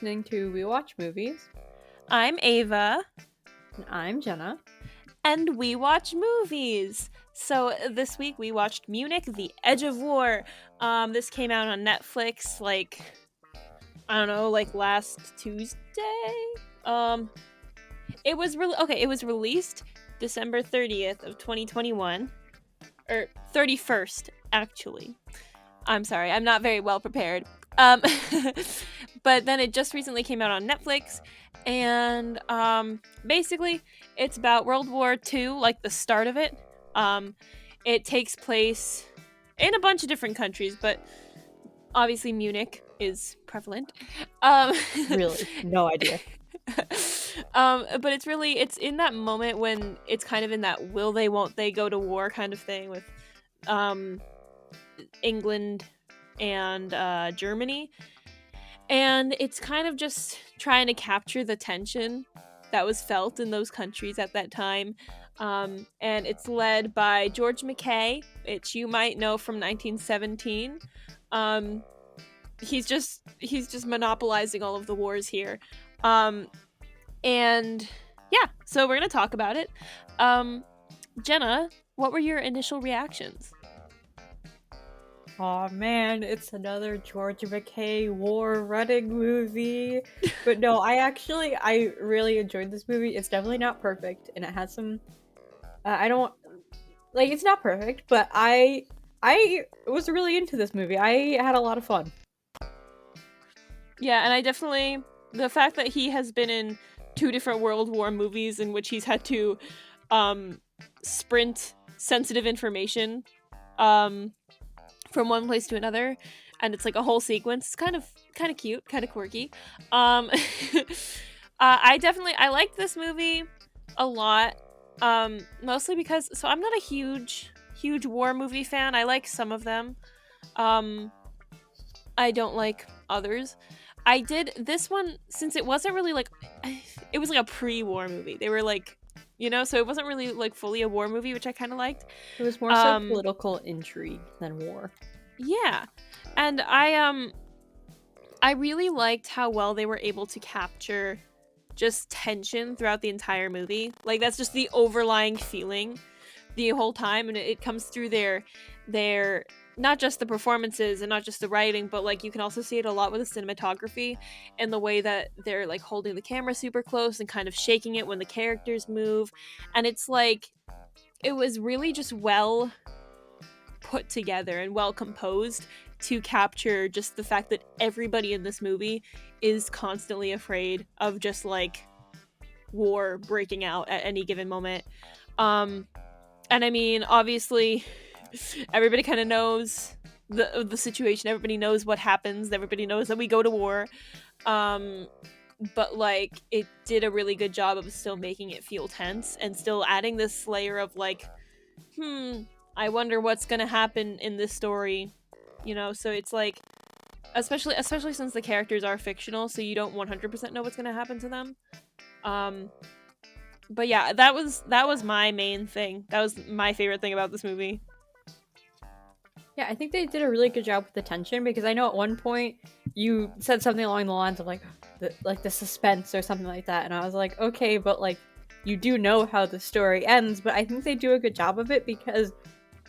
listening to We Watch Movies. I'm Ava. And I'm Jenna. And we watch movies. So this week we watched Munich-The Edge of War. This came out on Netflix last Tuesday. It was released December 30th of 2021. Or 31st, actually. I'm sorry, I'm not very well prepared. But then it just recently came out on Netflix, and basically it's about World War II, like the start of it. It takes place in a bunch of different countries, but obviously Munich is prevalent. Really, no idea. But it's in that moment when it's kind of in that will they won't they go to war kind of thing with England and Germany, and it's kind of just trying to capture the tension that was felt in those countries at that time. And it's led by George McKay, which you might know from 1917. He's just monopolizing all of the wars here. And yeah, so we're gonna talk about it. Jenna, what were your initial reactions? Oh man, it's another George McKay war running movie. But no, I really enjoyed this movie. It's definitely not perfect, and it has some it's not perfect, but I was really into this movie. I had a lot of fun. Yeah, and I definitely, the fact that he has been in 2 different World War movies in which he's had to sprint sensitive information from one place to another, and it's like a whole sequence. It's kind of cute, kind of quirky. I liked this movie a lot, mostly because I'm not a huge war movie fan. I like some of them. I don't like others. I did this one since it wasn't really it was like a pre-war movie. They were like, so it wasn't really like fully a war movie, which I kind of liked. It was more so political intrigue than war. Yeah, and I really liked how well they were able to capture just tension throughout the entire movie. Like, that's just the overlying feeling the whole time, and it comes through their not just the performances and not just the writing, but like you can also see it a lot with the cinematography and the way that they're like holding the camera super close and kind of shaking it when the characters move. And it's like, it was really just well put together and well composed to capture just the fact that everybody in this movie is constantly afraid of just like war breaking out at any given moment. And I mean, obviously everybody kind of knows the situation. Everybody knows what happens. Everybody knows that we go to war. But like, it did a really good job of still making it feel tense and still adding this layer of like, I wonder what's gonna happen in this story. So it's like, especially since the characters are fictional, so you don't 100% know what's gonna happen to them. But yeah, that was my main thing. That was my favorite thing about this movie. Yeah, I think they did a really good job with the tension, because I know at one point you said something along the lines of the suspense or something like that, and I was like, okay, but like, you do know how the story ends. But I think they do a good job of it, because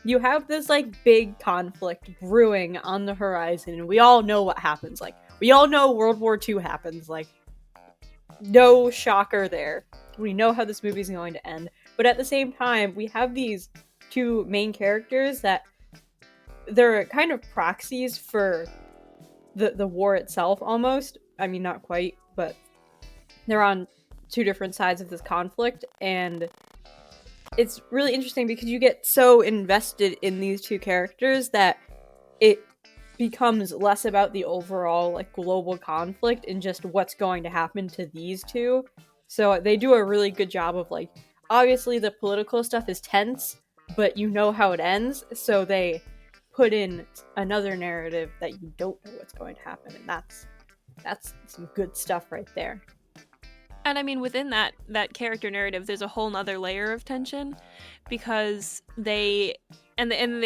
you have this like big conflict brewing on the horizon, and we all know what happens. Like, we all know World War II happens. Like, no shocker there. We know how this movie's going to end. But at the same time, we have these 2 main characters that they're kind of proxies for the war itself, almost. I mean, not quite, but they're on 2 different sides of this conflict, and it's really interesting because you get so invested in these 2 characters that it becomes less about the overall like global conflict and just what's going to happen to these 2. So they do a really good job of like, obviously the political stuff is tense, but you know how it ends, so they put in another narrative that you don't know what's going to happen, and that's some good stuff right there. And I mean, within that character narrative, there's a whole nother layer of tension, because they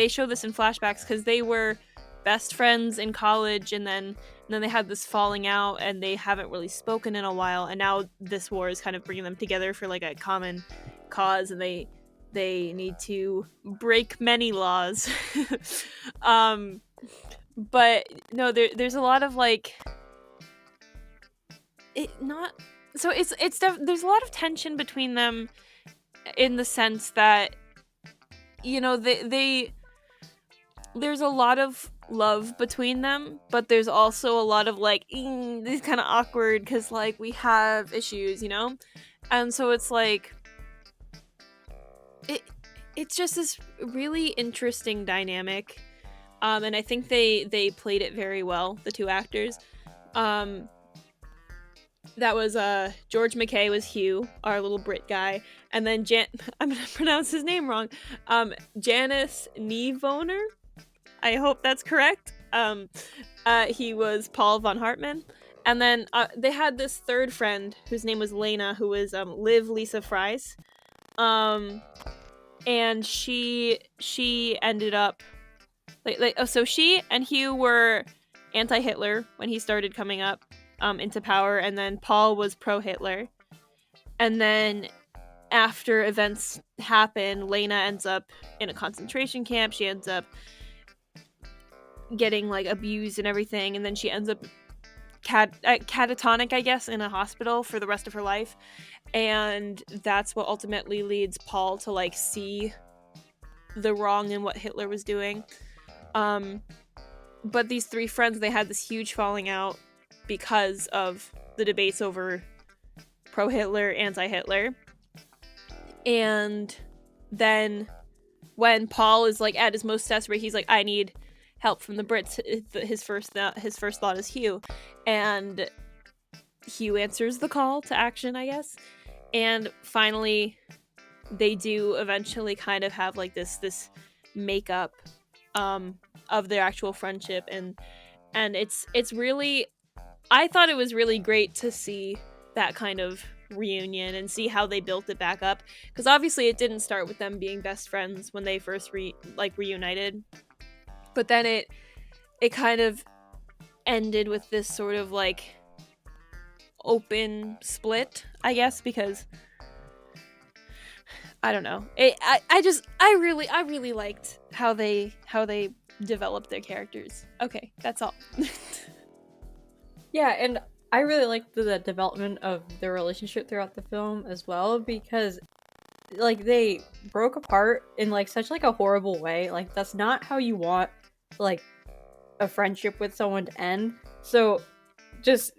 show this in flashbacks, because they were best friends in college, and then and then they had this falling out, and they haven't really spoken in a while, and now this war is kind of bringing them together for like a common cause, and they need to break many laws. But no, there's a lot of like it not so there's a lot of tension between them, in the sense that, you know, they there's a lot of love between them, but there's also a lot of like this kind of awkward because like we have issues, you know. And so it's like it's just this really interesting dynamic, and I think they played it very well, the two actors. That was George McKay was Hugh, our little Brit guy, and then I'm gonna pronounce his name wrong. Janice Nievoner, I hope that's correct. He was Paul von Hartmann, and then they had this third friend whose name was Lena, who was Liv Lisa Fries, and she ended up so she and Hugh were anti-Hitler when he started coming up into power, and then Paul was pro-Hitler, and then after events happen, Lena ends up in a concentration camp. She ends up getting like abused and everything, and then she ends up catatonic, I guess, in a hospital for the rest of her life, and that's what ultimately leads Paul to like see the wrong in what Hitler was doing. But these three friends, they had this huge falling out because of the debates over pro-Hitler, anti-Hitler. And then when Paul is like at his most desperate, he's like, I need help from the Brits. His first thought is Hugh, and Hugh answers the call to action, I guess. And finally they do eventually kind of have like this makeup of their actual friendship, and it's really, I thought it was really great to see that kind of reunion and see how they built it back up, because obviously it didn't start with them being best friends when they first reunited, but then it kind of ended with this sort of like open split, I guess, because I don't know. I really liked how they developed their characters. Okay, that's all. Yeah, and I really liked the development of their relationship throughout the film as well, because like they broke apart in like such like a horrible way. Like that's not how you want like a friendship with someone to end. So just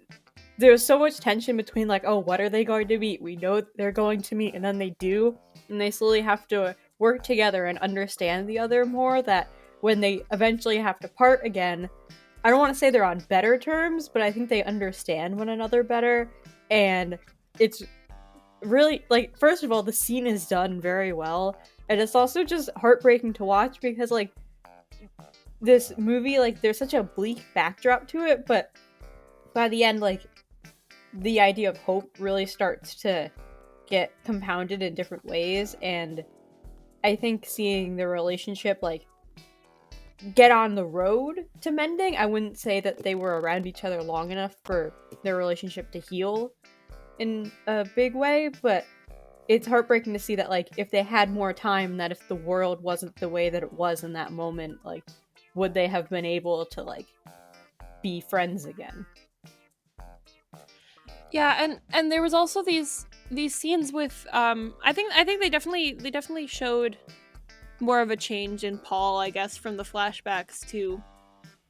there's so much tension between like, oh, what are they going to meet? We know they're going to meet, and then they do, and they slowly have to work together and understand the other more, that when they eventually have to part again, I don't want to say they're on better terms, but I think they understand one another better. And it's really like, first of all, the scene is done very well, and it's also just heartbreaking to watch because like this movie, like there's such a bleak backdrop to it, but by the end, like the idea of hope really starts to get compounded in different ways. And I think seeing the relationship like get on the road to mending, I wouldn't say that they were around each other long enough for their relationship to heal in a big way, but it's heartbreaking to see that like if they had more time, that if the world wasn't the way that it was in that moment, like would they have been able to like be friends again? Yeah, and there was also these scenes with I think they definitely showed more of a change in Paul, I guess, from the flashbacks to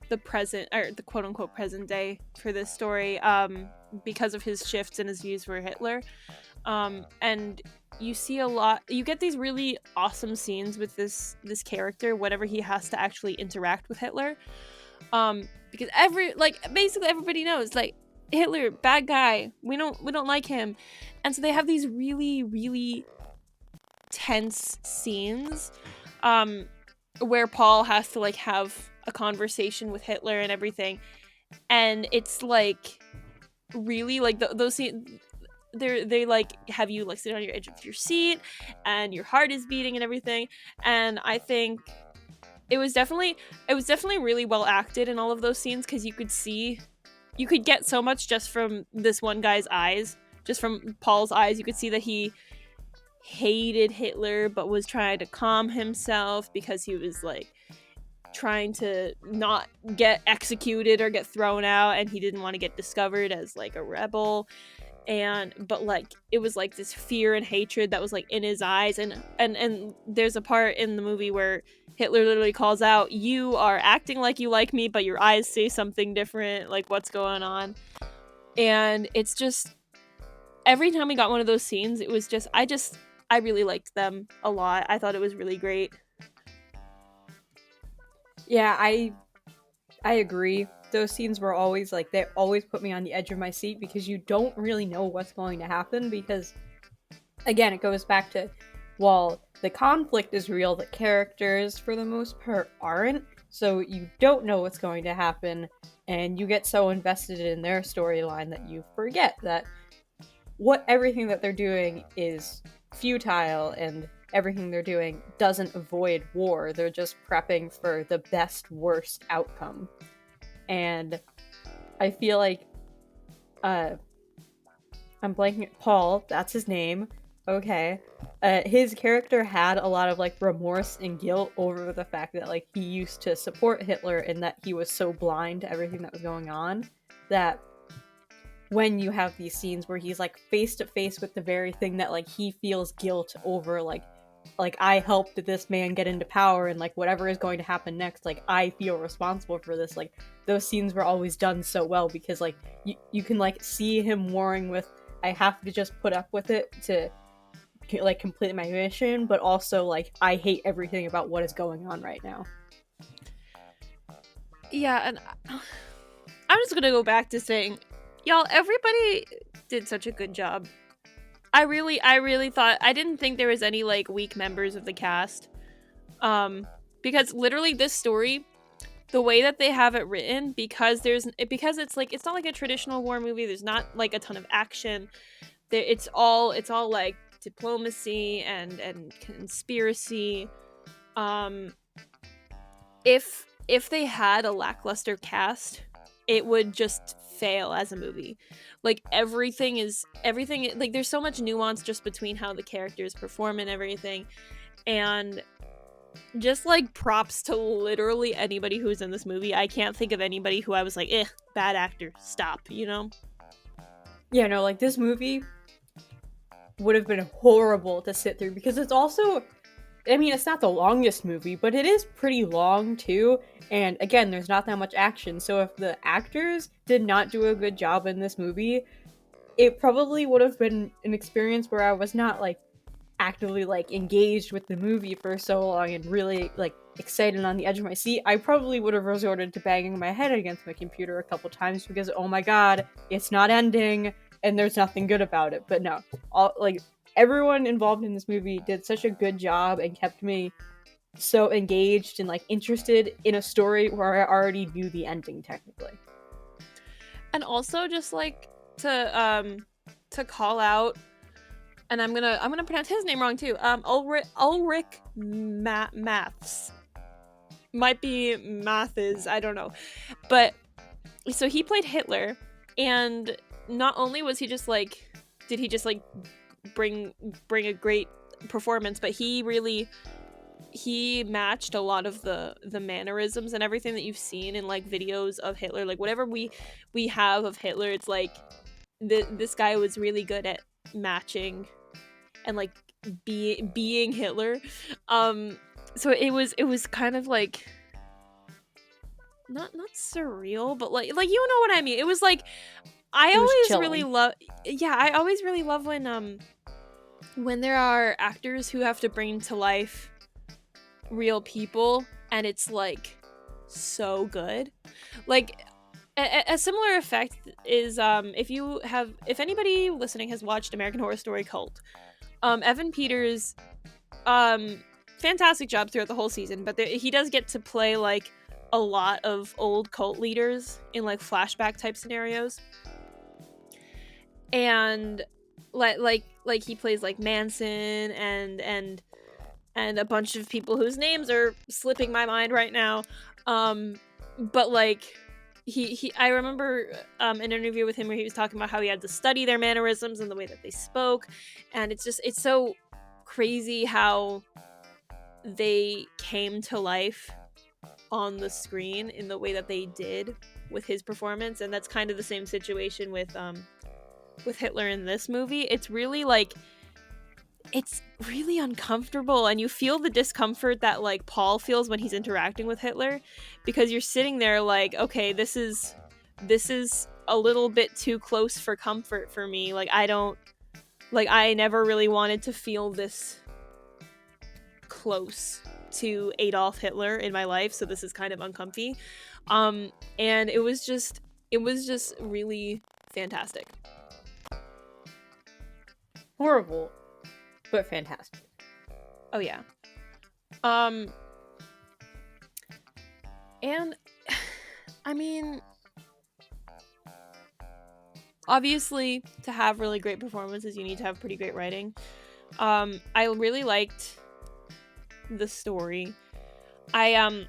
the present, or the quote unquote present day for this story, because of his shifts in his views for Hitler. And you see you get these really awesome scenes with this character whenever he has to actually interact with Hitler. Because basically everybody knows like Hitler, bad guy. We don't like him. And so they have these really, really tense scenes where Paul has to like have a conversation with Hitler and everything. And it's like really like those scenes, they like have you like sit on your edge of your seat and your heart is beating and everything. And I think it was definitely really well acted in all of those scenes, because you could see you could get so much just from this one guy's eyes, just from Paul's eyes. You could see that he hated Hitler but was trying to calm himself because he was like trying to not get executed or get thrown out, and he didn't want to get discovered as like a rebel. And but like it was like this fear and hatred that was like in his eyes, and there's a part in the movie where Hitler literally calls out, "You are acting like you like me, but your eyes say something different, like what's going on?" And it's just every time we got one of those scenes, it was just I really liked them a lot. I thought it was really great. Yeah, I agree. Those scenes were always like, they always put me on the edge of my seat because you don't really know what's going to happen, because again, it goes back to, while the conflict is real, the characters for the most part aren't, so you don't know what's going to happen, and you get so invested in their storyline that you forget that everything that they're doing is futile, and everything they're doing doesn't avoid war. They're just prepping for the best worst outcome. And I feel like I'm blanking. Paul, that's his name. Okay. His character had a lot of like remorse and guilt over the fact that like he used to support Hitler, and that he was so blind to everything that was going on, that when you have these scenes where he's like face to face with the very thing that like he feels guilt over, like I helped this man get into power, and like whatever is going to happen next, like I feel responsible for this. Like those scenes were always done so well, because like you can like see him warring with, I have to just put up with it to like complete my mission, but also like I hate everything about what is going on right now. Yeah, and I'm just gonna go back to saying, y'all, everybody did such a good job. I really thought, I didn't think there was any like weak members of the cast, because literally this story, the way that they have it written, because it's like, it's not like a traditional war movie. There's not like a ton of action. It's all like diplomacy and conspiracy. If they had a lackluster cast, it would just fail as a movie. Like everything, like there's so much nuance just between how the characters perform and everything. And just like props to literally anybody who's in this movie. I can't think of anybody who I was like, bad actor, stop, you know? Yeah, no, like this movie would have been horrible to sit through, because it's also, I mean, it's not the longest movie, but it is pretty long too. And again, there's not that much action. So if the actors did not do a good job in this movie, it probably would have been an experience where I was not like actively like engaged with the movie for so long and really like excited on the edge of my seat. I probably would have resorted to banging my head against my computer a couple times because, oh my god, it's not ending and there's nothing good about it. But no, everyone involved in this movie did such a good job and kept me so engaged and like interested in a story where I already knew the ending technically. And also just like to call out, and I'm gonna pronounce his name wrong too. Ulrich Maths. Might be Mathis, I don't know. But so he played Hitler, and not only was he just like, did he just like bring a great performance, but he matched a lot of the mannerisms and everything that you've seen in like videos of Hitler. Like whatever we have of Hitler, it's like this guy was really good at matching and like being Hitler. So it was kind of like not surreal, but like you know what I mean. It was like, I always really love when there are actors who have to bring to life real people, and it's like so good. Like a similar effect is if anybody listening has watched American Horror Story Cult, Evan Peters, fantastic job throughout the whole season, but he does get to play like a lot of old cult leaders in like flashback type scenarios, and like he plays like Manson and a bunch of people whose names are slipping my mind right now, but like I remember an interview with him where he was talking about how he had to study their mannerisms and the way that they spoke, and it's so crazy how they came to life on the screen in the way that they did with his performance. And that's kind of the same situation with Hitler in this movie. It's really uncomfortable, and you feel the discomfort that like Paul feels when he's interacting with Hitler, because you're sitting there like, okay, this is a little bit too close for comfort for me. Like I never really wanted to feel this close to Adolf Hitler in my life, so this is kind of uncomfy. And it was just really fantastic. Horrible, but fantastic. Oh yeah. And I mean, obviously to have really great performances you need to have pretty great writing. I really liked the story. I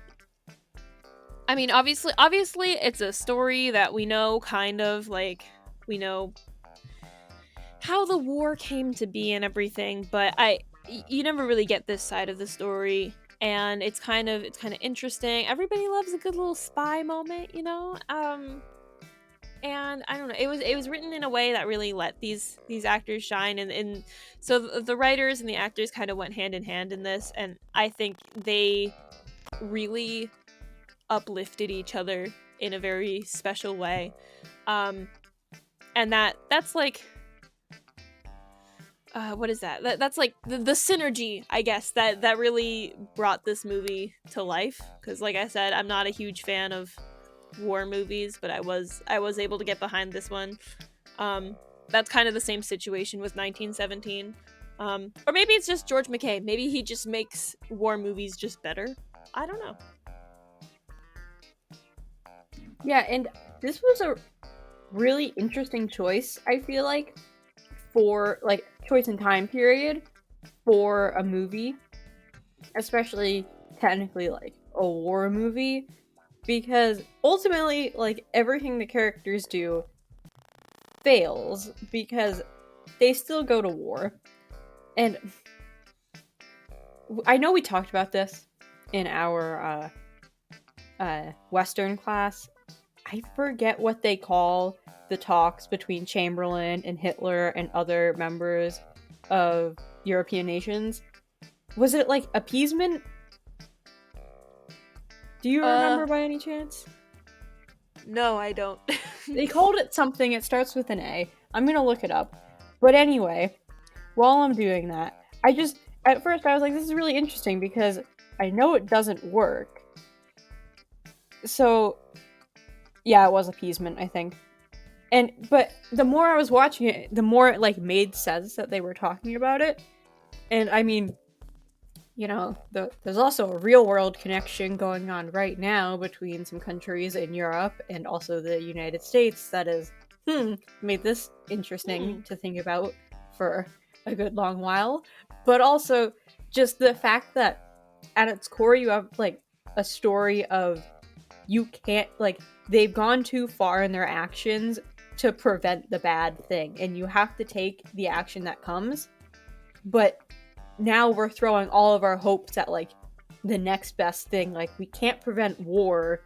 mean, obviously it's a story that we know, kind of like we know how the war came to be and everything, but you never really get this side of the story, and it's kind of interesting. Everybody loves a good little spy moment, you know. And I don't know, it was written in a way that really let these actors shine, and so the writers and the actors kind of went hand in hand in this, and I think they really uplifted each other in a very special way. And that's like what is that? That's like the synergy, I guess, that really brought this movie to life. Because, like I said, I'm not a huge fan of war movies, but I was able to get behind this one. That's kind of the same situation with 1917. Or maybe it's just George McKay. Maybe he just makes war movies just better. I don't know. Yeah, and this was a really interesting choice, I feel like, for like choice and time period for a movie, especially technically like a war movie, because ultimately like everything the characters do fails because they still go to war. And I know we talked about this in our Western class. I forget what they call the talks between Chamberlain and Hitler and other members of European nations. Was it like appeasement? Do you remember by any chance? No, I don't. They called it something. It starts with an A. I'm gonna look it up. But anyway, while I'm doing that, at first I was like, this is really interesting because I know it doesn't work. So, yeah, it was appeasement, I think. But the more I was watching it, the more it like made sense that they were talking about it. And I mean, you know, there's also a real world connection going on right now between some countries in Europe and also the United States that has made this interesting to think about for a good long while. But also just the fact that at its core you have like a story of you can't, like, they've gone too far in their actions to prevent the bad thing, and you have to take the action that comes. But now we're throwing all of our hopes at like the next best thing. Like, we can't prevent war,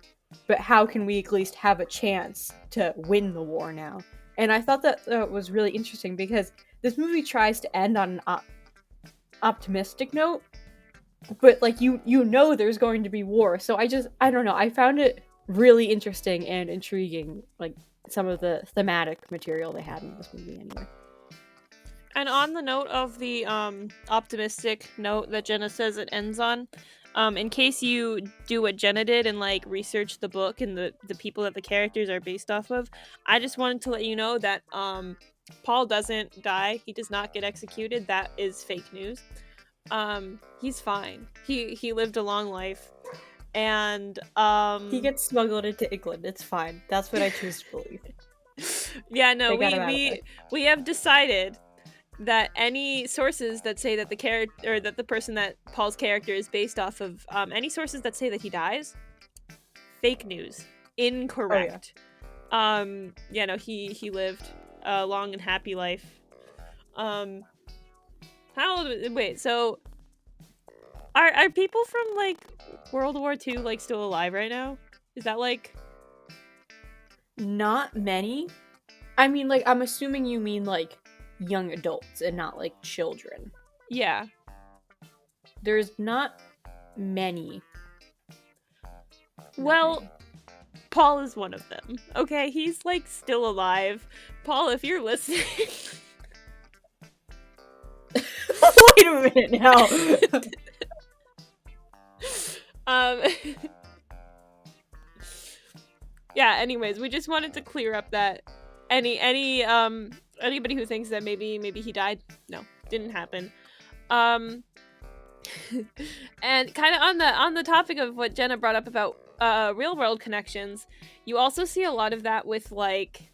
but how can we at least have a chance to win the war now? And I thought that was really interesting because this movie tries to end on an optimistic note, but like you know there's going to be war. So I don't know, I found it really interesting and intriguing, like some of the thematic material they had in this movie anyway. And on the note of the optimistic note that Jenna says it ends on, in case you do what Jenna did and like research the book and the people that the characters are based off of, I just wanted to let you know that Paul doesn't die. He does not get executed. That is fake news. He's fine. He lived a long life, and he gets smuggled into England. It's fine. That's what I choose to believe. Yeah, no, we have decided that any sources that say that the character, or that the person that Paul's character is based off of, any sources that say that he dies, fake news. incorrect. Yeah, no, he lived a long and happy life. How old? Wait, so are people from like World War II like still alive right now? Is that like Not many. I mean, like, I'm assuming you mean like young adults and not like children. yeah? There's not many. Well, many. Paul is one of them. Okay, he's like still alive. Paul, if you're listening. Wait a minute now. Yeah, anyways, we just wanted to clear up that anybody who thinks that maybe he died, no, didn't happen. And kind of on the topic of what Jenna brought up about real world connections, you also see a lot of that with like,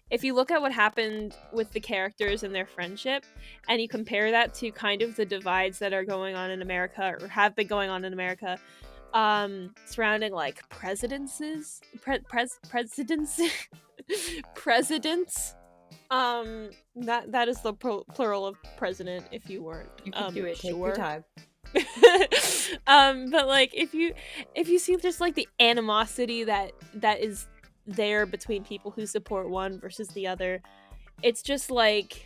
if you look at what happened with the characters and their friendship, and you compare that to kind of the divides that are going on in America or have been going on in America, surrounding like presidents, that is the plural of president, if you weren't You can do it. sure. Take your time. But like if you see just like the animosity that is there between people who support one versus the other, it's just like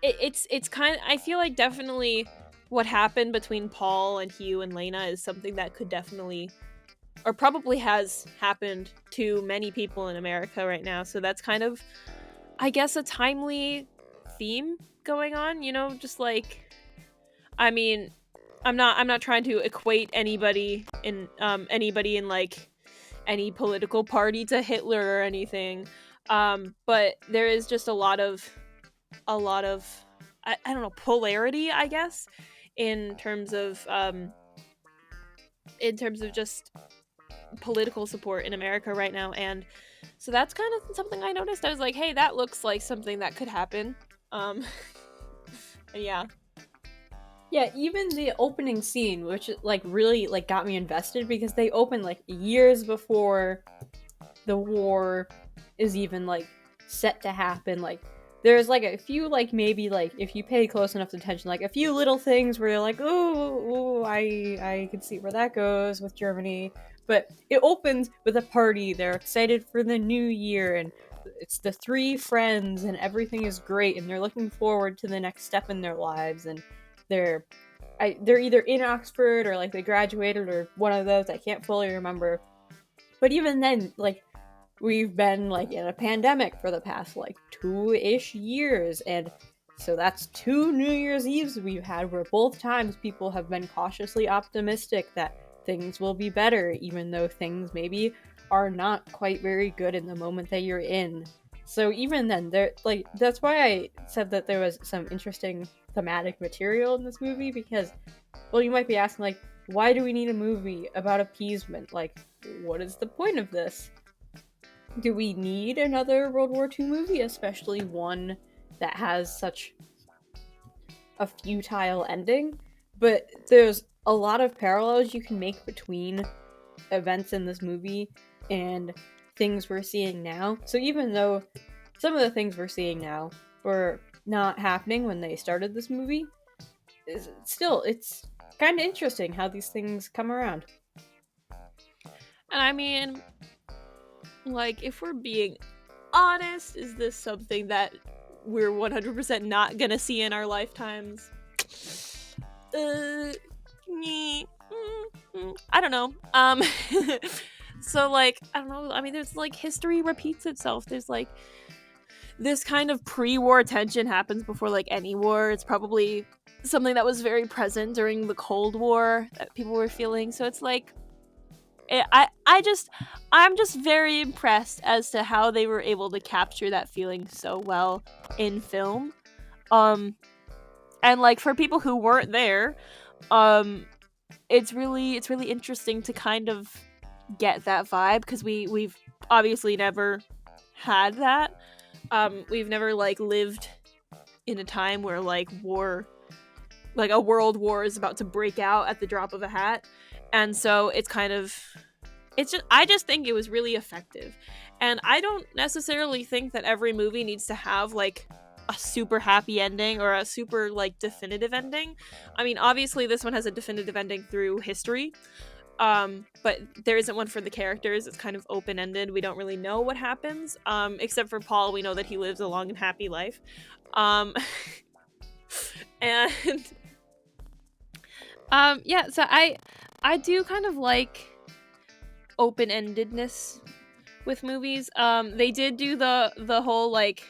it's kind of, I feel like definitely what happened between Paul and Hugh and Lena is something that could definitely, or probably has happened to many people in America right now. So that's kind of, I guess, a timely theme going on, you know, just like, I mean, I'm not trying to equate anybody in like any political party to Hitler or anything. But there is just a lot of I don't know, polarity, I guess, in terms of just political support in America right now. And so that's kind of something I noticed. I was like, hey, that looks like something that could happen. And yeah. Yeah, even the opening scene, which like really like got me invested, because they open like years before the war is even like set to happen. Like there's like a few, like maybe like if you pay close enough attention, like a few little things where you're like, oh, I can see where that goes with Germany. But it opens with a party. They're excited for the new year, and it's the three friends, and everything is great, and they're looking forward to the next step in their lives. And they're either in Oxford or like they graduated or one of those. I can't fully remember. But even then, like, we've been like in a pandemic for the past like 2-ish years, and so that's 2 New Year's Eves we've had where both times people have been cautiously optimistic that things will be better, even though things maybe are not quite very good in the moment that you're in. So even then, there, like, that's why I said that there was some interesting thematic material in this movie, because, well, you might be asking, like, why do we need a movie about appeasement? Like, what is the point of this? Do we need another World War II movie, especially one that has such a futile ending? But there's a lot of parallels you can make between events in this movie and things we're seeing now. So even though some of the things we're seeing now were not happening when they started this movie, it's kind of interesting how these things come around. And I mean, like, if we're being honest, is this something that we're 100% not gonna see in our lifetimes? I don't know. So, like, I don't know. I mean, there's, like, history repeats itself. There's, like, this kind of pre-war tension happens before, like, any war. It's probably something that was very present during the Cold War that people were feeling. So it's, like, I'm just very impressed as to how they were able to capture that feeling so well in film. And, like, for people who weren't there, it's really interesting to kind of get that vibe, because we've obviously never had that. We've never, like, lived in a time where, like, war, like a world war is about to break out at the drop of a hat. And so it's kind of I just think it was really effective. And I don't necessarily think that every movie needs to have like a super happy ending or a super like definitive ending. I mean, obviously this one has a definitive ending through history. But there isn't one for the characters. It's kind of open-ended. We don't really know what happens. Except for Paul, we know that he lives a long and happy life. And yeah, so I do kind of like open-endedness with movies. They did do the whole like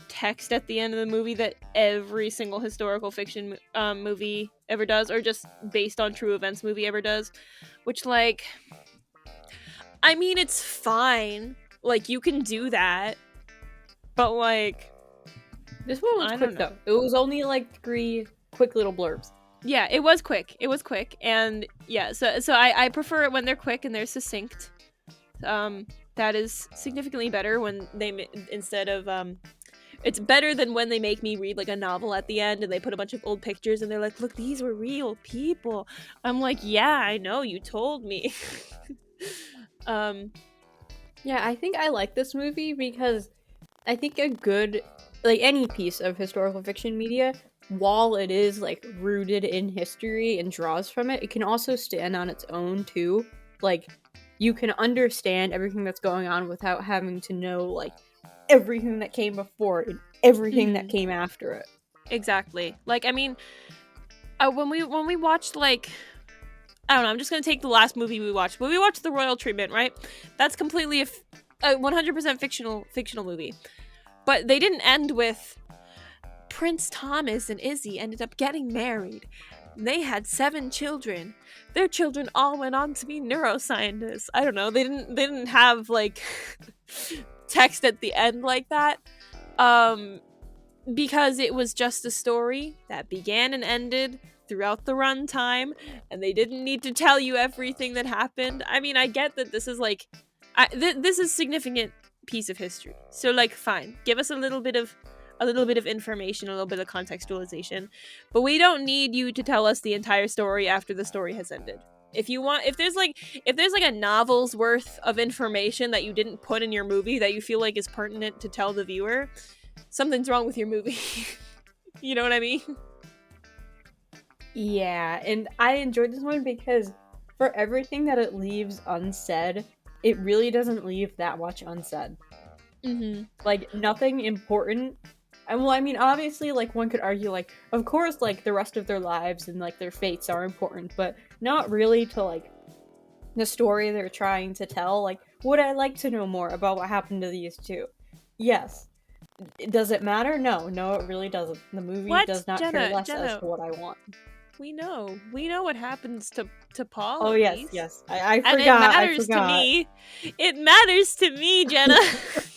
text at the end of the movie that every single historical fiction movie ever does, or just based on true events movie ever does, which, like, I mean, it's fine, like, you can do that, but like, this one was quick though. It was only like 3 quick little blurbs. Yeah, it was quick, and yeah, so I prefer it when they're quick and they're succinct. That is significantly better when they instead of it's better than when they make me read like a novel at the end and they put a bunch of old pictures and they're like, look, these were real people. I'm like, yeah, I know, you told me. Yeah, I think I like this movie because I think a good, like any piece of historical fiction media, while it is like rooted in history and draws from it, it can also stand on its own too. Like, you can understand everything that's going on without having to know like everything that came before it and everything that came after it. Exactly. Like, I mean, when we watched, like, I don't know, I'm just gonna take the last movie we watched. When we watched The Royal Treatment, right? That's completely a 100% fictional movie. But they didn't end with Prince Thomas and Izzy ended up getting married. They had 7 children. Their children all went on to be neuroscientists. I don't know. They didn't have like text at the end like that. Because it was just a story that began and ended throughout the runtime, and they didn't need to tell you everything that happened. I mean, I get that this is like, this is a significant piece of history. So like, fine, give us a little bit of information, a little bit of contextualization, but we don't need you to tell us the entire story after the story has ended. If there's like a novel's worth of information that you didn't put in your movie that you feel like is pertinent to tell the viewer, something's wrong with your movie. You know what I mean? Yeah, and I enjoyed this one because for everything that it leaves unsaid, it really doesn't leave that much unsaid. Like, nothing important. And well, I mean, obviously, like, one could argue, like, of course, like, the rest of their lives and, like, their fates are important, but not really to, like, the story they're trying to tell. Like, would I like to know more about what happened to these two? Yes. Does it matter? No, it really doesn't. The movie does not care less as to what I want. We know what happens to Paul. Oh yes, I forgot. And it matters to me. It matters to me, Jenna.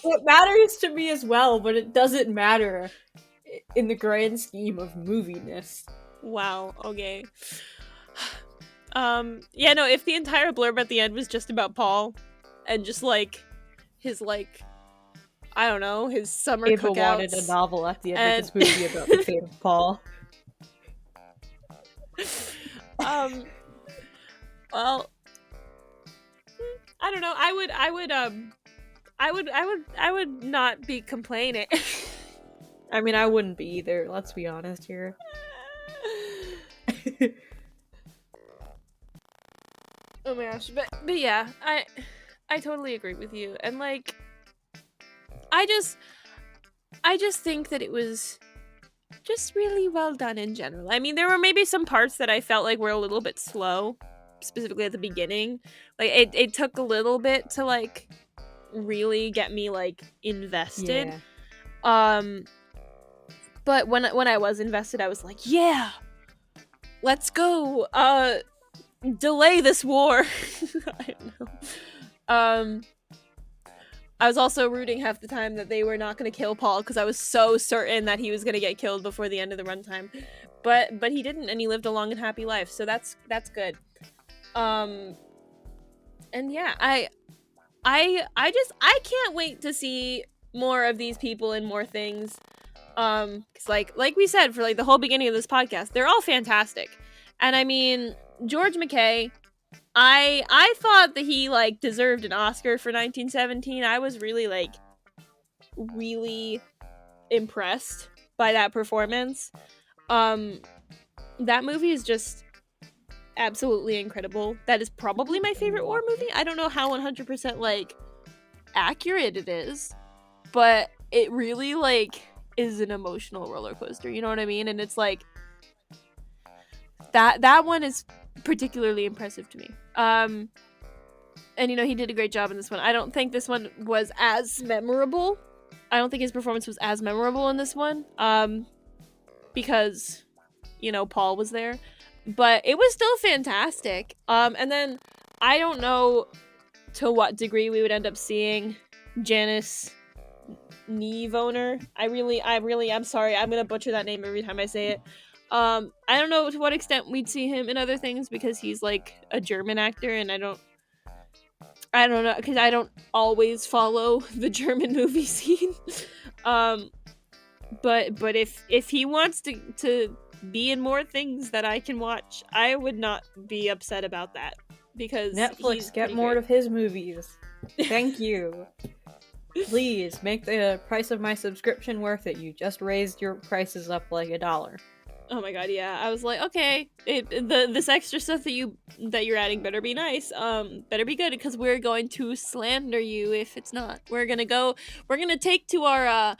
It matters to me as well, but it doesn't matter in the grand scheme of moviness. Wow. Okay. Yeah, no, if the entire blurb at the end was just about Paul and just like his, like, I don't know, his summer cookouts. Ava wanted a novel at the end of this movie about the fate of Paul. Well, I don't know. I would not be complaining. I mean, I wouldn't be either. Let's be honest here. Oh my gosh, but yeah, I totally agree with you, and like, I just think that it was just really well done in general. I mean, there were maybe some parts that I felt like were a little bit slow, specifically at the beginning. Like, it took a little bit to like really get me like invested. Yeah. But when I was invested, I was like, yeah, let's go. Delay this war. I don't know. I was also rooting half the time that they were not going to kill Paul because I was so certain that he was going to get killed before the end of the runtime, but he didn't, and he lived a long and happy life. So that's good. And yeah, I can't wait to see more of these people in more things. Cause like we said for like the whole beginning of this podcast, they're all fantastic, and I mean, George McKay I thought that he like deserved an Oscar for 1917. I was really like really impressed by that performance. That movie is just absolutely incredible. That is probably my favorite war movie. I don't know how 100% like accurate it is, but it really like is an emotional roller coaster, you know what I mean? And it's like that one is particularly impressive to me. And you know, he did a great job in this one. I don't think this one was as memorable. I don't think his performance was as memorable in this one. Because you know, Paul was there. But it was still fantastic. And then I don't know to what degree we would end up seeing Janice Nevoner. I'm sorry, I'm gonna butcher that name every time I say it. I don't know to what extent we'd see him in other things because he's like a German actor, and I don't know because I don't always follow the German movie scene. But if he wants to be in more things that I can watch, I would not be upset about that because Netflix, get more of his movies. Thank you. Please make the price of my subscription worth it. You just raised your prices up like $1. Oh my god, yeah. I was like, okay, this extra stuff that you're adding better be nice. Better be good because we're going to slander you if it's not. We're gonna take to our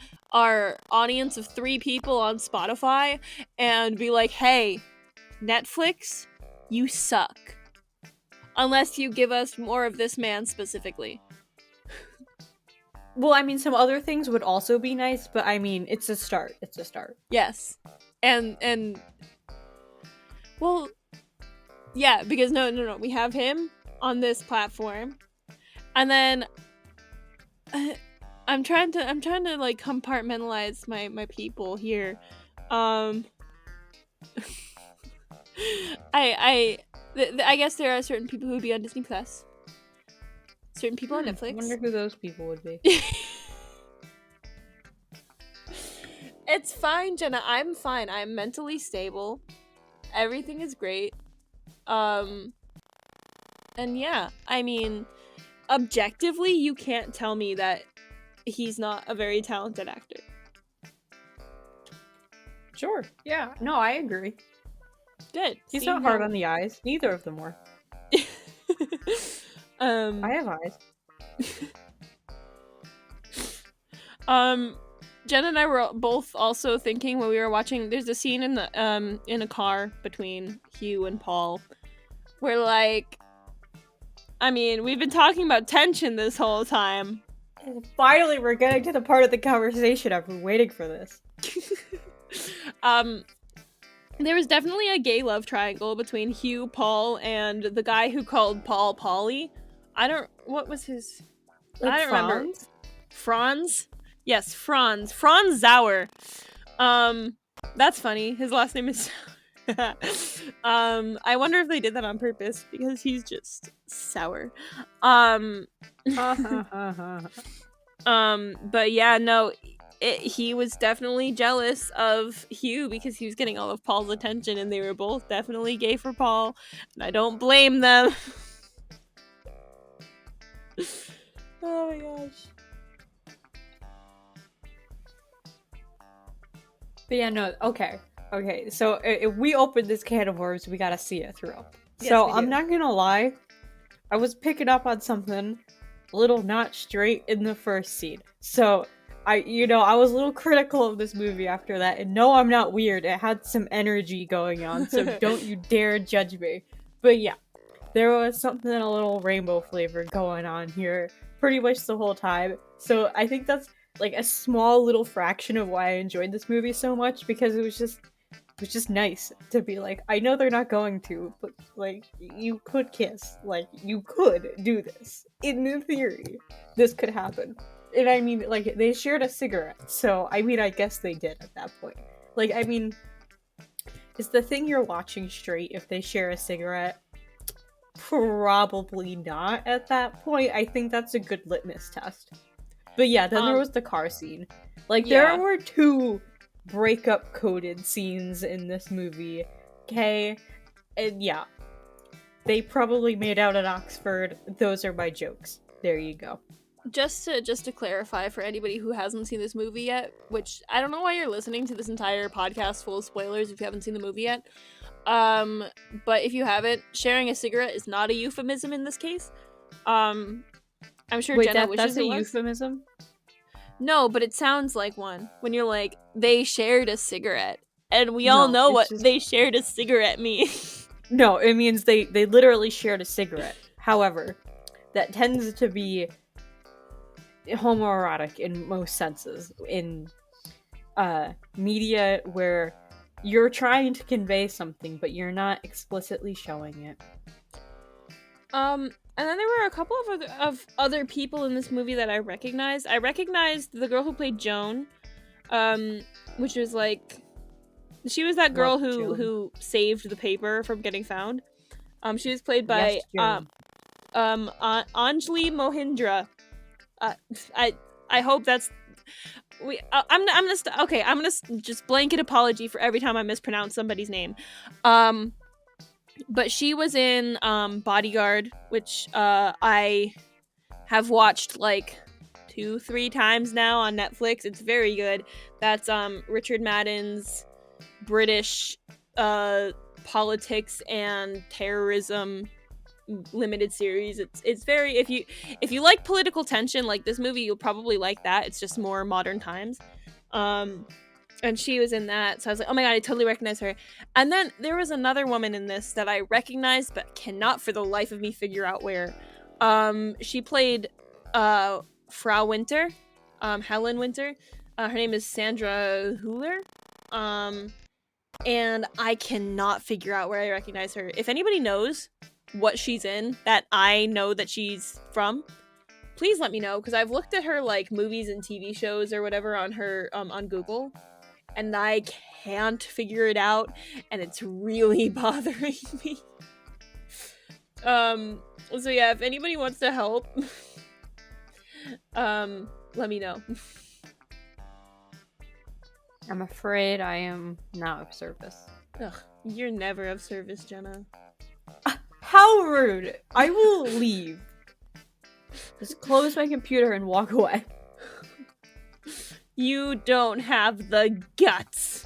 audience of 3 people on Spotify and be like, hey, Netflix, you suck. Unless you give us more of this man specifically. Well, I mean, some other things would also be nice, but I mean, it's a start. It's a start. Yes. And well, yeah, because no, we have him on this platform, and then I'm trying to like compartmentalize my people here. I guess there are certain people who would be on Disney Plus, certain people on Netflix. I wonder who those people would be. It's fine, Jenna. I'm fine. I'm mentally stable. Everything is great. And yeah, I mean, objectively, you can't tell me that he's not a very talented actor. Sure. Yeah. No, I agree. Good. He's not hard on the eyes. Neither of them were. I have eyes. Jen and I were both also thinking when we were watching, there's a scene in a car between Hugh and Paul where, like, I mean, we've been talking about tension this whole time. Finally, we're getting to the part of the conversation I've been waiting for this. There was definitely a gay love triangle between Hugh, Paul, and the guy who called Paul Polly. What was his... Like I don't Franz? remember. Franz? Yes, Franz. Franz Sauer. That's funny. His last name is I wonder if they did that on purpose because he's just sour. But yeah, no, he was definitely jealous of Hugh because he was getting all of Paul's attention, and they were both definitely gay for Paul, and I don't blame them. Oh my gosh. But yeah, no, okay, so if we open this can of worms, we gotta see it through. Yes, so we I'm do. not gonna lie, I was picking up on something a little not straight in the first scene. So I was a little critical of this movie after that, and no, I'm not weird. It had some energy going on, so don't you dare judge me. But yeah, there was something a little rainbow flavor going on here pretty much the whole time. So I think that's like a small little fraction of why I enjoyed this movie so much, because it was just nice to be like, I know they're not going to, but like, you could kiss, like, you could do this. In theory, this could happen. And I mean, like, they shared a cigarette, so I mean, I guess they did at that point. Like, I mean, is the thing you're watching straight if they share a cigarette? Probably not at that point. I think that's a good litmus test. But yeah, then there was the car scene. Like, there were 2 breakup coded scenes in this movie. Okay? And yeah. they probably made out at Oxford. Those are my jokes. There you go. Just to clarify for anybody who hasn't seen this movie yet, which I don't know why you're listening to this entire podcast full of spoilers if you haven't seen the movie yet. But if you haven't, sharing a cigarette is not a euphemism in this case. I'm sure Wait, Jenna wishes that's a it was. euphemism? No, but it sounds like one when you're like, they shared a cigarette. And we all know what they shared a cigarette means. No, it means they literally shared a cigarette. However, that tends to be homoerotic in most senses. In media where you're trying to convey something, but you're not explicitly showing it. And then there were a couple of other people in this movie that I recognized. I recognized the girl who played Joan, which was like, she was that girl who saved the paper from getting found. She was played by Anjali Mohindra. I hope that's I'm gonna just blanket apology for every time I mispronounce somebody's name. But she was in Bodyguard, which I have watched like 2-3 times now on Netflix. It's very good. That's Richard Madden's British politics and terrorism limited series. It's very, if you like political tension like this movie, you'll probably like that. It's just more modern times. And she was in that, so I was like, oh my god, I totally recognize her. And then there was another woman in this that I recognized but cannot for the life of me figure out where. She played Frau Winter, Helen Winter. Her name is Sandra Hüller. And I cannot figure out where I recognize her. If anybody knows what she's in that I know that she's from, please let me know, because I've looked at her like movies and TV shows or whatever on her on Google, and I can't figure it out, and it's really bothering me. So yeah, if anybody wants to help, let me know. I'm afraid I am not of service. Ugh, you're never of service, Jenna. How rude! I will leave. Just close my computer and walk away. You don't have the guts.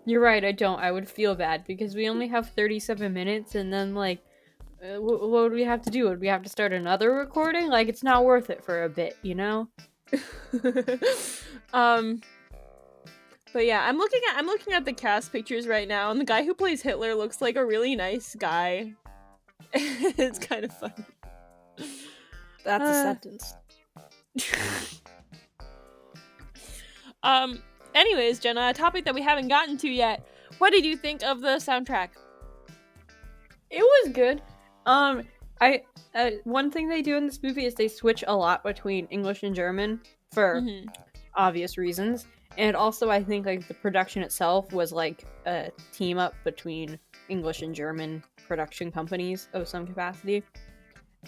You're right, I don't. I would feel bad because we only have 37 minutes, and then like, what would we have to do? Would we have to start another recording? Like, it's not worth it for a bit, you know? But yeah, I'm looking at the cast pictures right now, and the guy who plays Hitler looks like a really nice guy. It's kind of funny. That's a sentence. Anyways, Jenna, a topic that we haven't gotten to yet. What did you think of the soundtrack? It was good. One thing they do in this movie is they switch a lot between English and German for obvious reasons. And also, I think like the production itself was like a team up between English and German production companies of some capacity.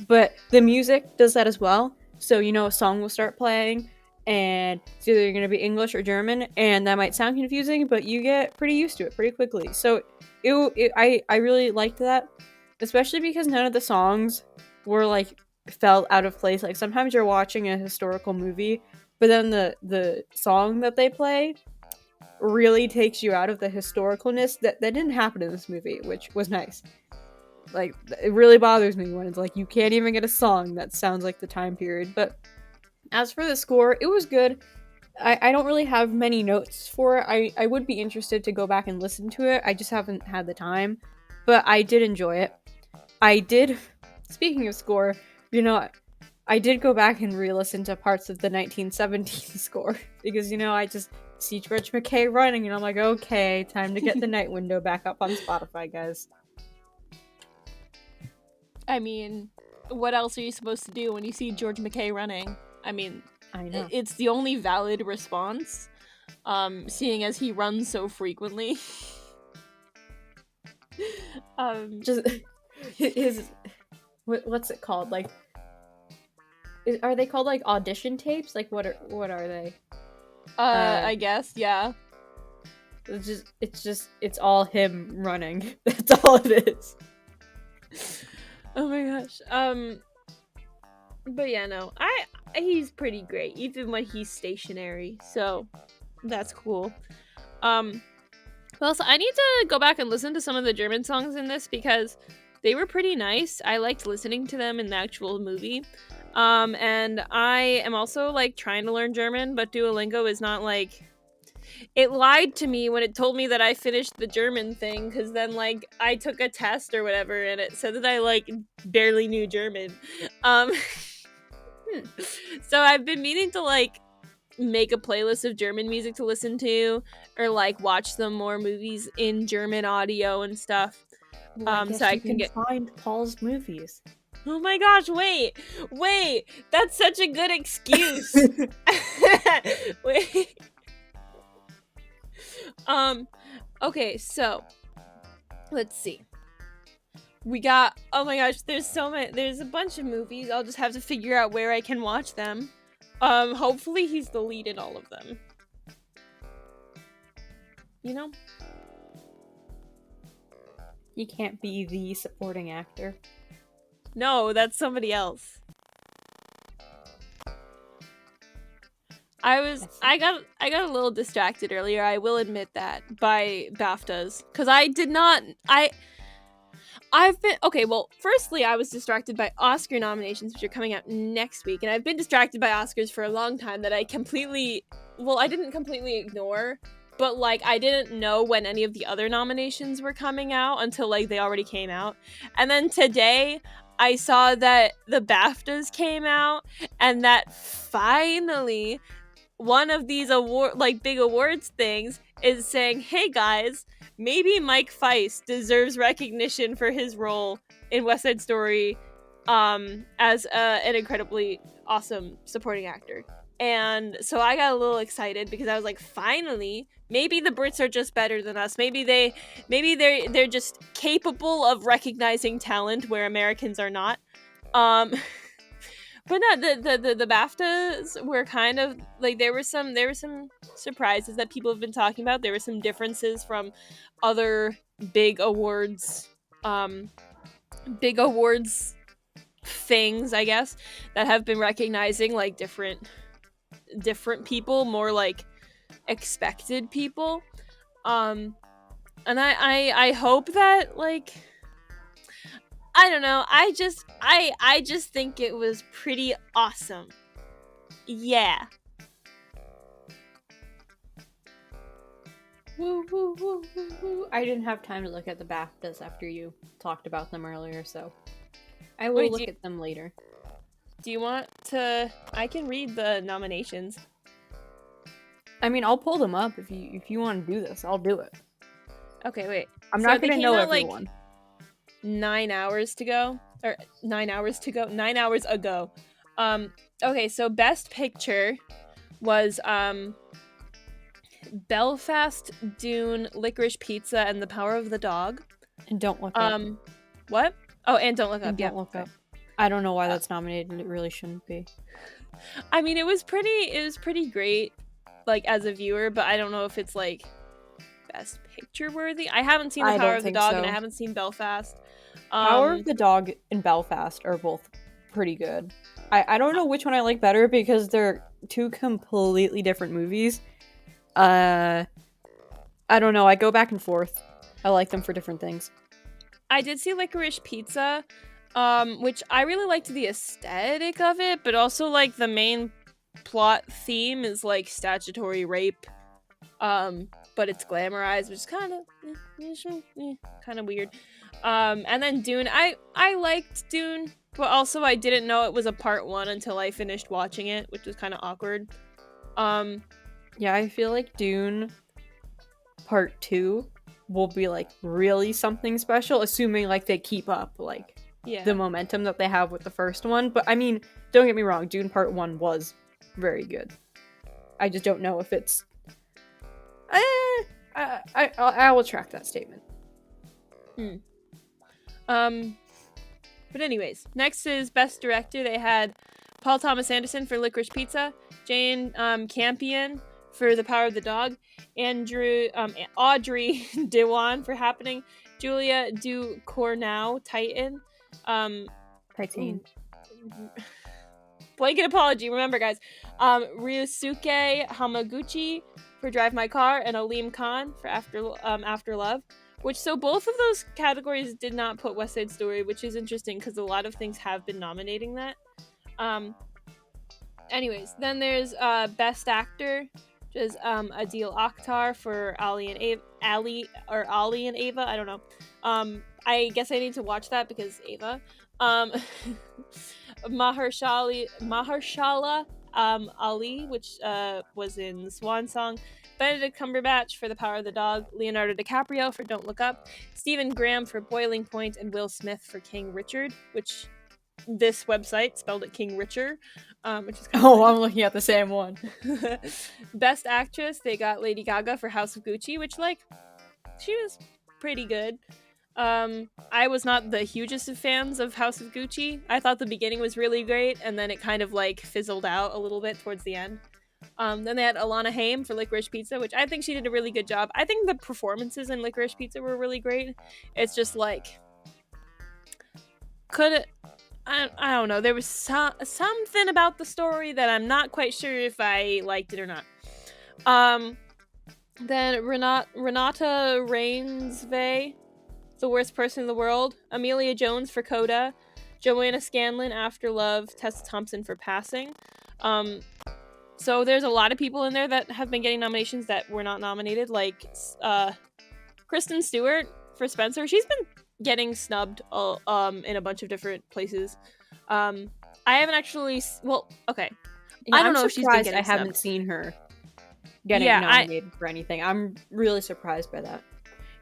But the music does that as well. So, you know, a song will start playing, and it's either going to be English or German, and that might sound confusing, but you get pretty used to it pretty quickly. So, I really liked that, especially because none of the songs were like felt out of place. Like sometimes you're watching a historical movie, but then the song that they play really takes you out of the historicalness. That didn't happen in this movie, which was nice. Like, it really bothers me when it's like you can't even get a song that sounds like the time period. But as for the score, it was good. I don't really have many notes for it. I would be interested to go back and listen to it. I just haven't had the time. But I did enjoy it. I did, speaking of score, you know, I did go back and re-listen to parts of the 1917 score. Because, you know, I just see George McKay running and I'm like, okay, time to get the Night Window back up on Spotify, guys. I mean, what else are you supposed to do when you see George McKay running? I mean, I know. It's the only valid response, seeing as he runs so frequently. Just his what's it called? Like, are they called like audition tapes? Like, what are they? I guess, yeah. It's all him running. That's all it is. Oh my gosh. But yeah, no. He's pretty great, even when he's stationary. So that's cool. Well, so I need to go back and listen to some of the German songs in this because they were pretty nice. I liked listening to them in the actual movie. And I am also like trying to learn German, but Duolingo is not like, it lied to me when it told me that I finished the German thing, because then like I took a test or whatever and it said that I like barely knew German. Um so I've been meaning to like make a playlist of German music to listen to, or like watch some more movies in German audio and stuff. Well, I guess So I you can get find Paul's movies. Oh my gosh, wait, that's such a good excuse. Wait. Okay, so let's see. We got, oh my gosh, there's a bunch of movies. I'll just have to figure out where I can watch them. Hopefully he's the lead in all of them. You know? He can't be the supporting actor. No, that's somebody else. I got a little distracted earlier, I will admit that, by BAFTAs. Because I've been, okay, well, firstly, I was distracted by Oscar nominations, which are coming out next week, and I've been distracted by Oscars for a long time that I didn't completely ignore, but, like, I didn't know when any of the other nominations were coming out until, like, they already came out. And then today, I saw that the BAFTAs came out, and that finally one of these big awards things is saying, hey guys, maybe Mike Feist deserves recognition for his role in West Side Story as an incredibly awesome supporting actor. And so I got a little excited because I was like, finally, maybe the Brits are just better than us. Maybe they're just capable of recognizing talent where Americans are not. But no, the BAFTAs were kind of like, there were some surprises that people have been talking about. There were some differences from other big awards things, I guess, that have been recognizing like different people, more like expected people. And I hope that, like, I don't know, I just think it was pretty awesome. Yeah. Woo, woo, woo, woo, woo. I didn't have time to look at the BAFTAs after you talked about them earlier, so I will look at them later. Do you want to? I can read the nominations. I mean, I'll pull them up if you want to do this. I'll do it. Okay, wait. I'm not gonna know everyone. Like 9 hours to go, or 9 hours to go. 9 hours ago. Okay, so Best Picture was Belfast, Dune, Licorice Pizza, and The Power of the Dog. And Don't Look Up. What? Oh, and Don't Look Up. Don't Look Up. I don't know why that's nominated. It really shouldn't be. I mean, it was pretty great, like, as a viewer, but I don't know if it's like Best Picture worthy. I haven't seen The Power of the Dog, and I haven't seen Belfast. Power of the Dog and Belfast are both pretty good. I don't know which one I like better because they're two completely different movies. I don't know. I go back and forth. I like them for different things. I did see Licorice Pizza, which I really liked the aesthetic of it, but also like the main plot theme is like statutory rape, but it's glamorized, which is kind of weird. And then Dune, I liked Dune, but also I didn't know it was a part 1 until I finished watching it, which was kind of awkward. Yeah, I feel like Dune part 2 will be like really something special, assuming like they keep up like the momentum that they have with the first one. But I mean, don't get me wrong, Dune part 1 was very good. I just don't know if it's I will track that statement. But anyways, next is Best Director. They had Paul Thomas Anderson for Licorice Pizza, Jane Campion for The Power of the Dog, Audrey Diwan for Happening, Julia Ducournau, Titan. Titan. Blanket apology. Remember, guys. Ryusuke Hamaguchi for Drive My Car, and Aleem Khan for After Love. Which, so both of those categories did not put West Side Story, which is interesting because a lot of things have been nominating that. Anyways, then there's Best Actor, which is Adil Akhtar for Ali and Ava. I don't know. I guess I need to watch that because Ava. Mahershala Ali, which was in Swan Song. Benedict Cumberbatch for The Power of the Dog, Leonardo DiCaprio for Don't Look Up, Stephen Graham for Boiling Point, and Will Smith for King Richard, which this website spelled it King Richard, which is kind of I'm looking at the same one. Best Actress, they got Lady Gaga for House of Gucci, which, like, she was pretty good. I was not the hugest of fans of House of Gucci. I thought the beginning was really great, and then it kind of, like, fizzled out a little bit towards the end. Then they had Alana Haim for Licorice Pizza, which I think she did a really good job. I think the performances in Licorice Pizza were really great. It's just like, I don't know. There was something about the story that I'm not quite sure if I liked it or not. Then Renata Rainsvey, The Worst Person in the World, Amelia Jones for Coda, Joanna Scanlon, After Love, Tessa Thompson for Passing. So there's a lot of people in there that have been getting nominations that were not nominated, like Kristen Stewart for Spencer. She's been getting snubbed in a bunch of different places. I haven't actually okay. Yeah, I don't I'm know if she's been getting I haven't snubbed. seen her getting nominated for anything. I'm really surprised by that.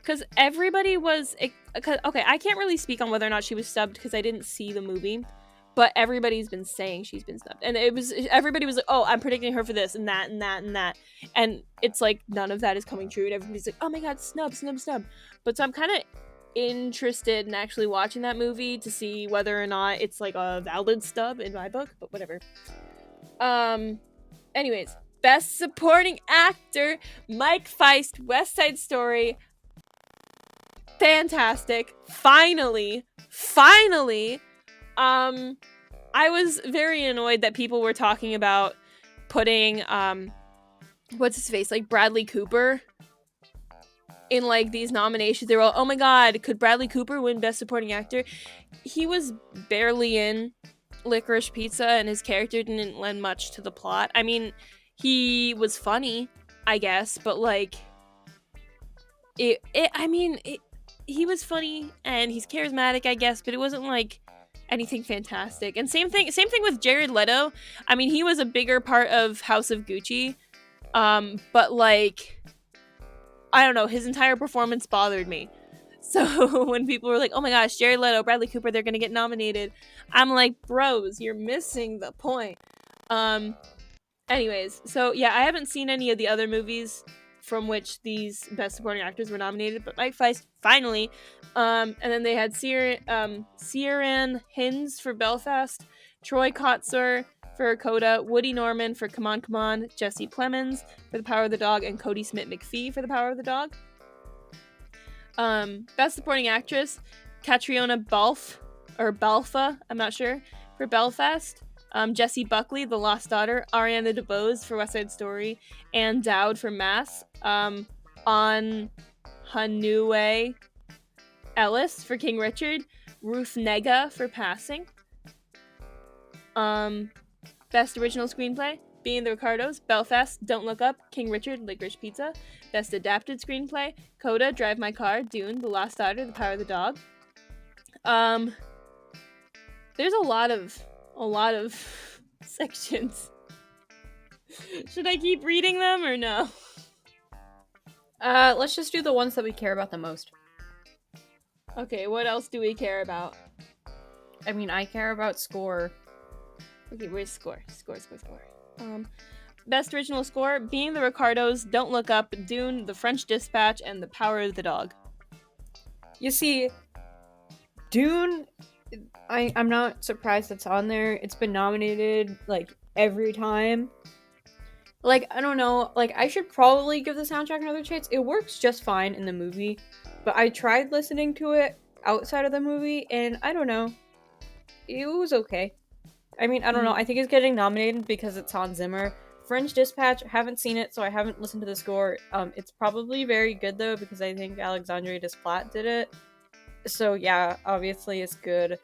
Because everybody was okay, I can't really speak on whether or not she was snubbed because I didn't see the movie. But everybody's been saying she's been snubbed. And everybody was like, oh, I'm predicting her for this and that and that and that. And it's like, none of that is coming true. And everybody's like, oh my god, snub. But so I'm kind of interested in actually watching that movie to see whether or not it's like a valid snub in my book. But whatever. Anyways, Best Supporting Actor, Mike Feist, West Side Story. Fantastic. Finally. I was very annoyed that people were talking about putting, what's his face, like Bradley Cooper in, like, these nominations. They were all, oh my god, could Bradley Cooper win Best Supporting Actor? He was barely in Licorice Pizza, and his character didn't lend much to the plot. I mean, he was funny, I guess, but, like, he was funny, and he's charismatic, I guess, but it wasn't, like, anything fantastic. And same thing with Jared Leto. I mean, he was a bigger part of House of Gucci, but, like, I don't know, his entire performance bothered me. So when people were like, oh my gosh, Jared Leto, Bradley Cooper, they're gonna get nominated, I'm like, bros, you're missing the point. Anyways, so yeah, I haven't seen any of the other movies from which these Best Supporting Actors were nominated, but Mike Feist, finally. And then they had Ciaran Hinds for Belfast, Troy Kotsur for Coda, Woody Norman for Come On, Come On, Jesse Plemons for The Power of the Dog, and Cody Smith-McPhee for The Power of the Dog. Best Supporting Actress, Catriona Balfe, I'm not sure, for Belfast. Jessie Buckley, The Lost Daughter, Ariana DeBose for West Side Story, Ann Dowd for Mass, On Hanue Ellis for King Richard, Ruth Negga for Passing. Best Original Screenplay, Being the Ricardos, Belfast, Don't Look Up, King Richard, Licorice Pizza. Best Adapted Screenplay, Coda, Drive My Car, Dune, The Lost Daughter, The Power of the Dog. There's a lot of sections. Should I keep reading them or no? Let's just do the ones that we care about the most. Okay, what else do we care about? I mean, I care about score. Okay, where's score? Score. Best Original Score, Being the Ricardos, Don't Look Up, Dune, The French Dispatch, and The Power of the Dog. You see, Dune, I'm not surprised it's on there. It's been nominated, like, every time. Like, I don't know, like, I should probably give the soundtrack another chance. It works just fine in the movie, But I tried listening to it outside of the movie, and I don't know. It was okay. I mean, I don't know. I think it's getting nominated because it's Hans Zimmer. French Dispatch, haven't seen it, so I haven't listened to the score. It's probably very good though because I think Alexandre Desplat did it. So yeah, obviously it's good.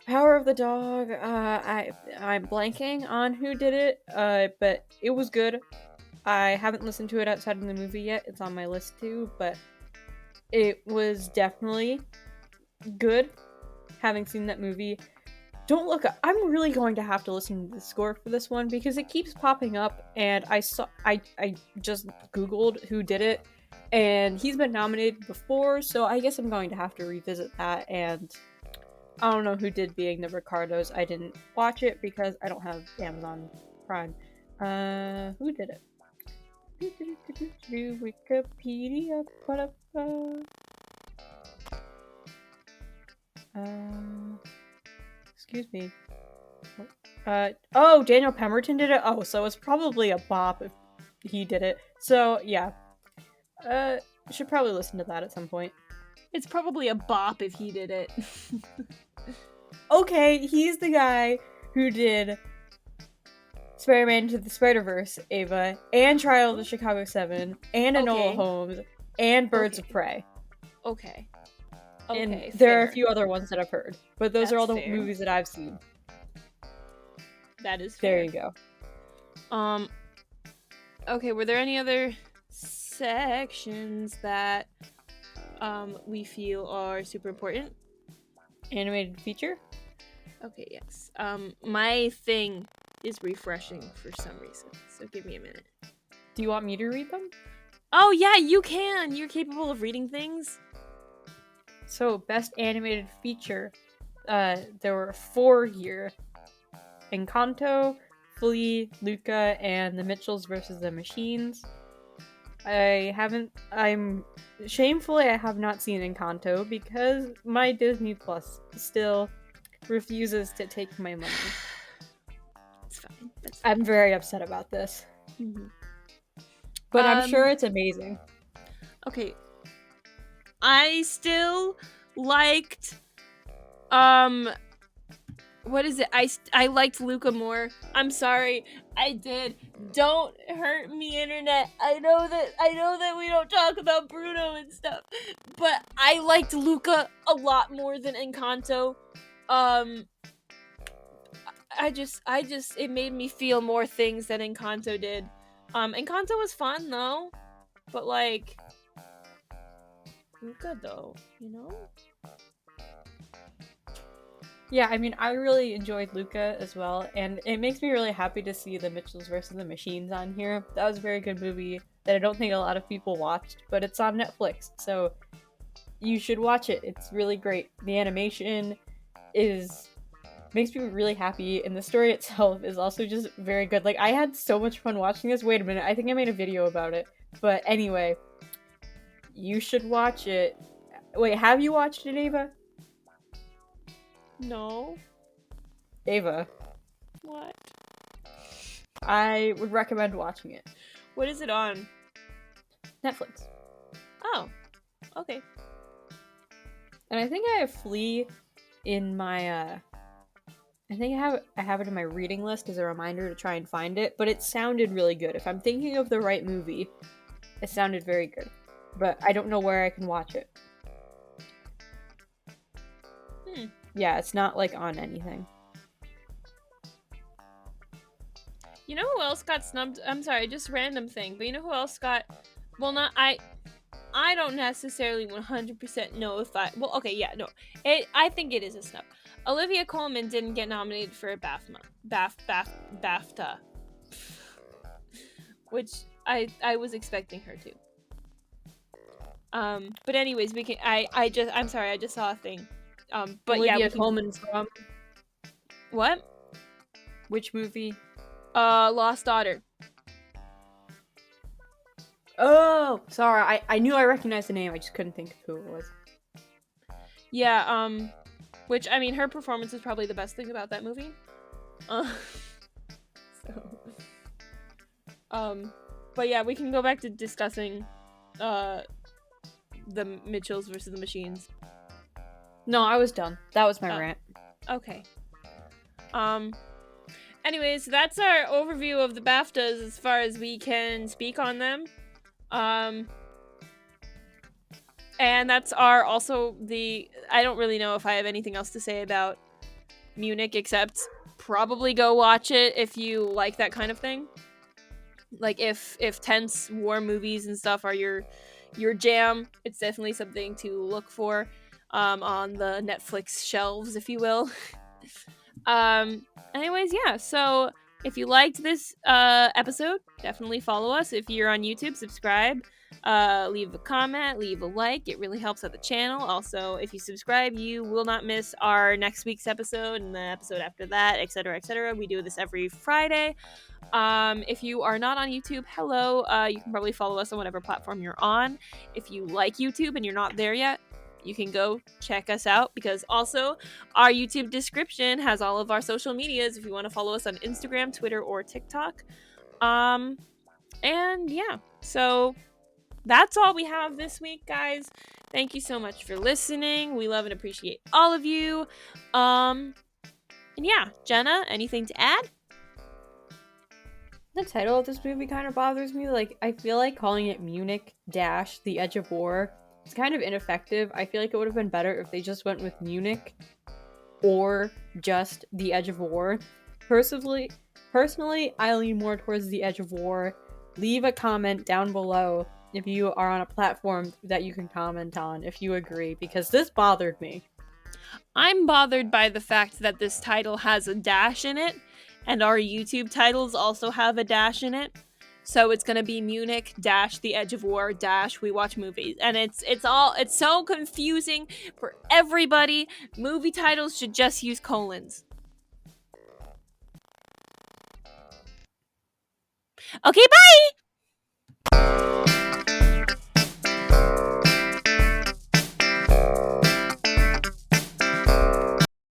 Power of the Dog. I'm blanking on who did it. But it was good. I haven't listened to it outside of the movie yet. It's on my list too, but it was definitely good. Having seen that movie, don't look up. I'm really going to have to listen to the score for this one because it keeps popping up, and I just googled who did it, and he's been nominated before, so I guess I'm going to have to revisit that. And I don't know who did Being the Ricardos. I didn't watch it because I don't have Amazon Prime. Who did it? Wikipedia. Excuse me. Oh, Daniel Pemberton did it? Oh, so it's probably a bop if he did it. So, yeah. Should probably listen to that at some point. It's probably a bop if he did it. Okay, he's the guy who did Spider-Man Into the Spider-Verse, Ava, and Trial of the Chicago 7, and Enola Holmes, and Birds of Prey. Okay. And there are a few other ones that I've heard, but those are all the movies that I've seen. That is fair. There you go. Okay, were there any other sections that we feel are super important? Animated feature? Okay, yes. My thing is refreshing for some reason, so give me a minute. Do you want me to read them? Oh yeah, you can! You're capable of reading things. So, best animated feature. There were 4 here. Encanto, Flea, Luca, and The Mitchells vs. the Machines. Shamefully, I have not seen Encanto because my Disney Plus still refuses to take my money. It's fine. I'm very upset about this. Mm-hmm. But I'm sure it's amazing. Okay. I still liked, what is it? I liked Luca more. I'm sorry. I did. Don't hurt me, internet. I know that we don't talk about Bruno and stuff, but I liked Luca a lot more than Encanto. It made me feel more things than Encanto did. Encanto was fun though, but like, Luca though, you know? Yeah, I mean, I really enjoyed Luca as well, and it makes me really happy to see The Mitchells vs. the Machines on here. That was a very good movie that I don't think a lot of people watched, but it's on Netflix, so you should watch it. It's really great. The animation makes me really happy, and the story itself is also just very good. Like, I had so much fun watching this. Wait a minute, I think I made a video about it. But anyway, you should watch it. Wait, have you watched it, Ava? No. Ava. What? I would recommend watching it. What is it on? Netflix. Oh. Okay. And I think I have Flea in my I think I have it in my reading list as a reminder to try and find it, but it sounded really good. If I'm thinking of the right movie, it sounded very good. But I don't know where I can watch it. Yeah, it's not like on anything. You know who else got snubbed? I'm sorry, just random thing, but you know who else got, well, not, I don't necessarily 100% know if I think it is a snub. Olivia Colman didn't get nominated for a BAFTA, which I was expecting her to. But anyways, I'm sorry, I just saw a thing. But Olivia Colman from what? Which movie? Lost Daughter. Oh, sorry. I knew I recognized the name. I just couldn't think of who it was. Yeah. Which, I mean, her performance is probably the best thing about that movie. But yeah, we can go back to discussing the Mitchells versus the Machines? No, I was done. That was my rant. Okay. Anyways, that's our overview of the BAFTAs as far as we can speak on them. And that's our also the. I don't really know if I have anything else to say about Munich except probably go watch it if you like that kind of thing. Like if tense war movies and stuff are your jam, it's definitely something to look for on the Netflix shelves, if you will. Anyways, yeah, so if you liked this episode, definitely follow us. If you're on YouTube, subscribe, leave a comment, leave a like. It really helps out the channel. Also, if you subscribe, you will not miss our next week's episode and the episode after that, etc., etc. We do this every Friday. If you are not on YouTube, hello. You can probably follow us on whatever platform you're on. If you like YouTube and you're not there yet, you can go check us out, because also our YouTube description has all of our social medias if you want to follow us on Instagram, Twitter, or TikTok. And yeah, so that's all we have this week, guys. Thank you so much for listening. We love and appreciate all of you. And yeah, Jenna, anything to add? The title of this movie kind of bothers me. Like, I feel like calling it Munich-The Edge of War, it's kind of ineffective. I feel like it would have been better if they just went with Munich or just The Edge of War. Personally, I lean more towards The Edge of War. Leave a comment down below if you are on a platform that you can comment on if you agree, because this bothered me. I'm bothered by the fact that this title has a dash in it, and our YouTube titles also have a dash in it. So it's gonna be Munich - The Edge of War - We Watch Movies, and it's so confusing for everybody. Movie titles should just use colons. Okay, bye.